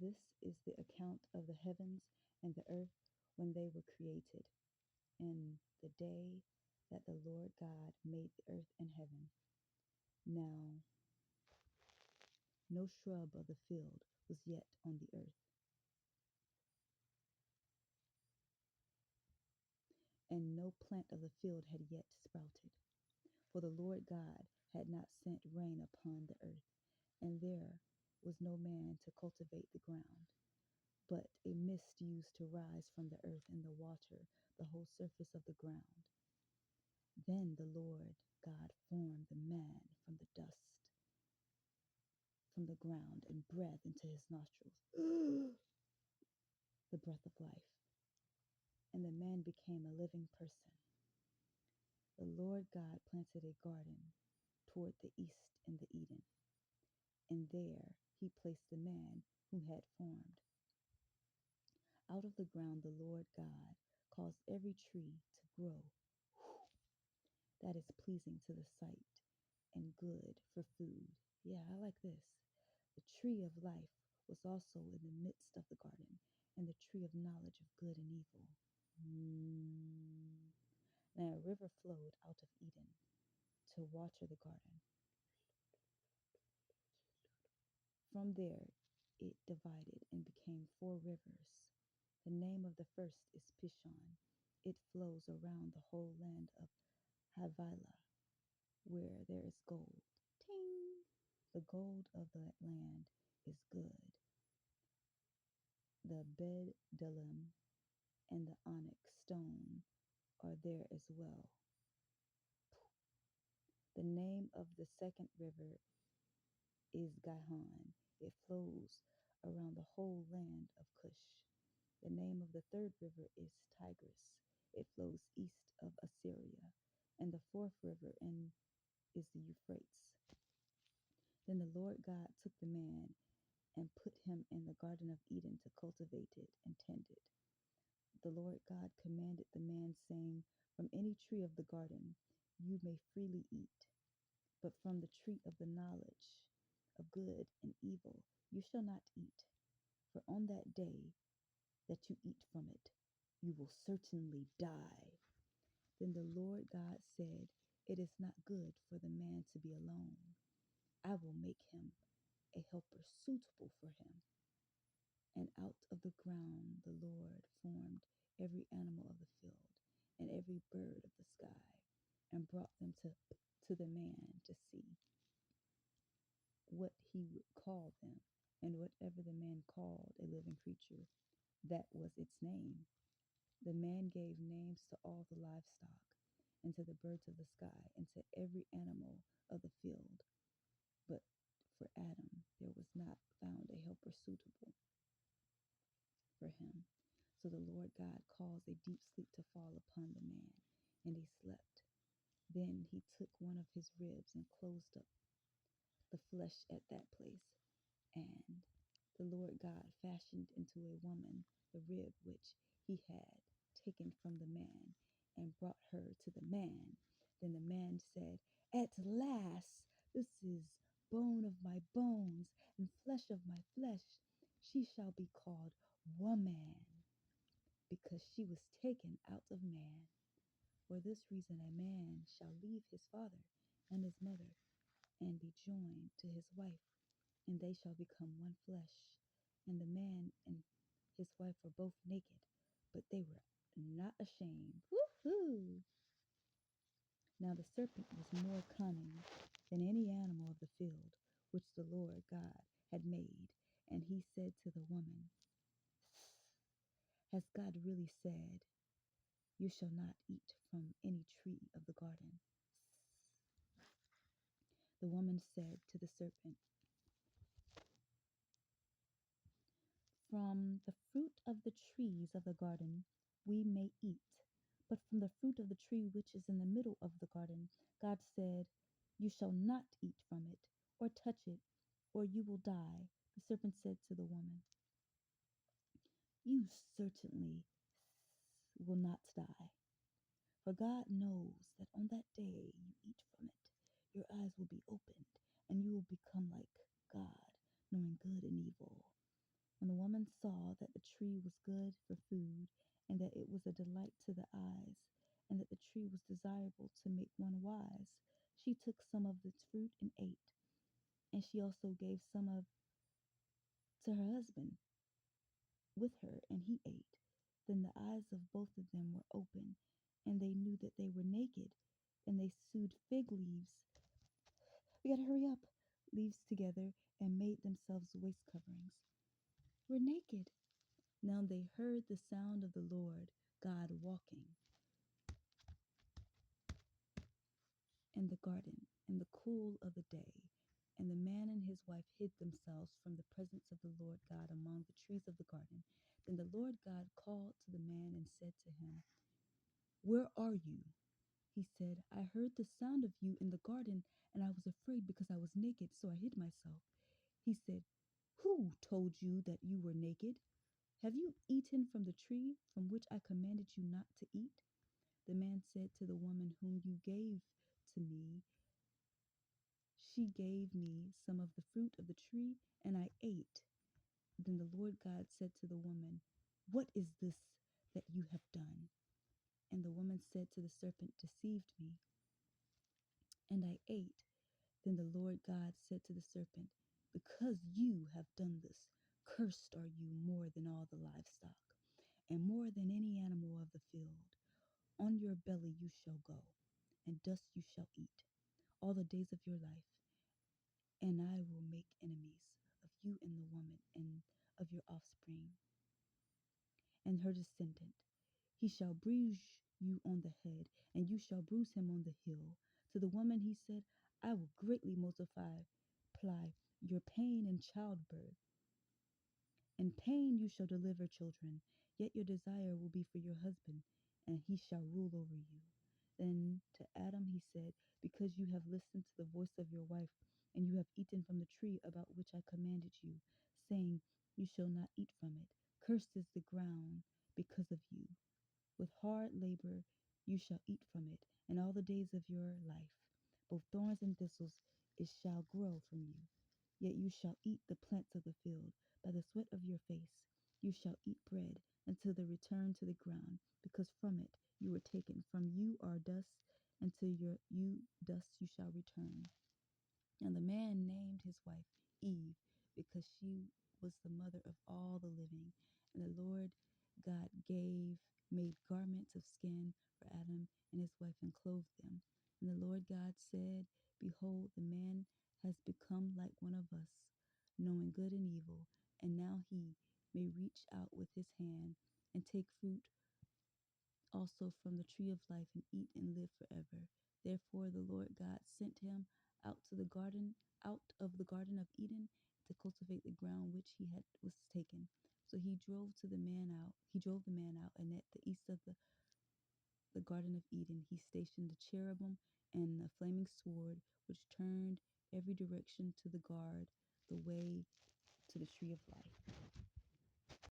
This is the account of the heavens and the earth when they were created, in the day that the Lord God made the earth and heaven. Now no shrub of the field was yet on the earth, and no plant of the field had yet sprouted, for the Lord God had not sent rain upon the earth, and there was no man to cultivate the ground. But a mist used to rise from the earth and the water the whole surface of the ground. Then the Lord God formed the man from the dust from the ground and breathed into his nostrils the breath of life, and the man became a living person. The Lord God planted a garden toward the east in the Eden, and there he placed the man whom he had formed. Out of the ground the Lord God caused every tree to grow that is pleasing to the sight and good for food. Yeah, I like this. The tree of life was also in the midst of the garden, and the tree of knowledge of good and evil. Now a river flowed out of Eden to water the garden. From there it divided and became four rivers. The name of the first is Pishon. It flows around the whole land of Havilah, where there is gold. Ting! The gold of that land is good. The bdellium and the onyx stone are there as well. The name of the second river is Gihon. It flows around the whole land of Cush. The name of the third river is Tigris. It flows east of Assyria. And the fourth river is the Euphrates. Then the Lord God took the man and put him in the Garden of Eden to cultivate it and tend it. The Lord God commanded the man, saying, from any tree of the garden you may freely eat, but from the tree of the knowledge of good and evil you shall not eat. For on that day that you eat from it, you will certainly die. Then the Lord God said, it is not good for the man to be alone. I will make him a helper suitable for him. And out of the ground the Lord formed every animal of the field and every bird of the sky, and brought them to the man to see what he would call them. And whatever the man called a living creature, that was its name. The man gave names to all the livestock, and to the birds of the sky, and to every animal of the field. But for Adam there was not found a helper suitable for him. So the Lord God caused a deep sleep to fall upon the man, and he slept. Then he took one of his ribs and closed up the flesh at that place. And the Lord God fashioned into a woman the rib which he had taken from the man, and brought her to the man. Then the man said, at last, this is bone of my bones and flesh of my flesh. She shall be called woman, because she was taken out of man. For this reason, a man shall leave his father and his mother, and be joined to his wife, and they shall become one flesh. And the man and his wife were both naked, but they were not ashamed. Woohoo! Now the serpent was more cunning than any animal of the field which the Lord God had made. And he said to the woman, has God really said, you shall not eat from any tree of the garden? The woman said to the serpent, from the fruit of the trees of the garden we may eat, but from the fruit of the tree which is in the middle of the garden, God said, you shall not eat from it, or touch it, or you will die. The serpent said to the woman, you certainly will not die. For God knows that on that day you eat from it, your eyes will be opened, and you will become like God, knowing good and evil. When the woman saw that the tree was good for food, and that it was a delight to the eyes, and that the tree was desirable to make one wise, she took some of its fruit and ate. And she also gave some of to her husband with her, and he ate. Then the eyes of both of them were open, and they knew that they were naked, and they sewed fig leaves. We gotta hurry up. Leaves together and made themselves waist coverings. We're naked. Now they heard the sound of the Lord God walking in the garden in the cool of the day. And the man and his wife hid themselves from the presence of the Lord God among the trees of the garden. Then the Lord God called to the man and said to him, "Where are you?" He said, "I heard the sound of you in the garden, and I was afraid because I was naked, so I hid myself." He said, "Who told you that you were naked? Have you eaten from the tree from which I commanded you not to eat?" The man said to the woman whom you gave to me, "She gave me some of the fruit of the tree, and I ate." Then the Lord God said to the woman, "What is this that you have done?" And the woman said to the serpent, "Deceived me, and I ate." Then the Lord God said to the serpent, "Because you have done this, cursed are you more than all the livestock, and more than any animal of the field. On your belly you shall go, and dust you shall eat all the days of your life. And I will make enemies of you and the woman, and of your offspring, and her descendant. He shall bruise you on the head, and you shall bruise him on the heel." To the woman he said, "I will greatly multiply your pain in childbirth. In pain you shall deliver children, yet your desire will be for your husband, and he shall rule over you." Then to Adam he said, "Because you have listened to the voice of your wife, and you have eaten from the tree about which I commanded you, saying, You shall not eat from it. Cursed is the ground because of you. With hard labor you shall eat from it, and all the days of your life. Both thorns and thistles it shall grow from you. Yet you shall eat the plants of the field. By the sweat of your face you shall eat bread until the return to the ground, because from it you were taken. From you are dust, and to you dust you shall return." And the man named his wife Eve, because she was the mother of all the living. And the Lord God made garments of skin for Adam and his wife and clothed them. And the Lord God said, "Behold, the man has become like one of us, knowing good and evil. And now he may reach out with his hand and take fruit also from the tree of life and eat and live forever." Therefore the Lord God sent him out to the garden, out of the Garden of Eden, to cultivate the ground which he had was taken. So he drove the man out, and at the east of the Garden of Eden he stationed the cherubim and a flaming sword, which turned every direction to the guard the way to the tree of life.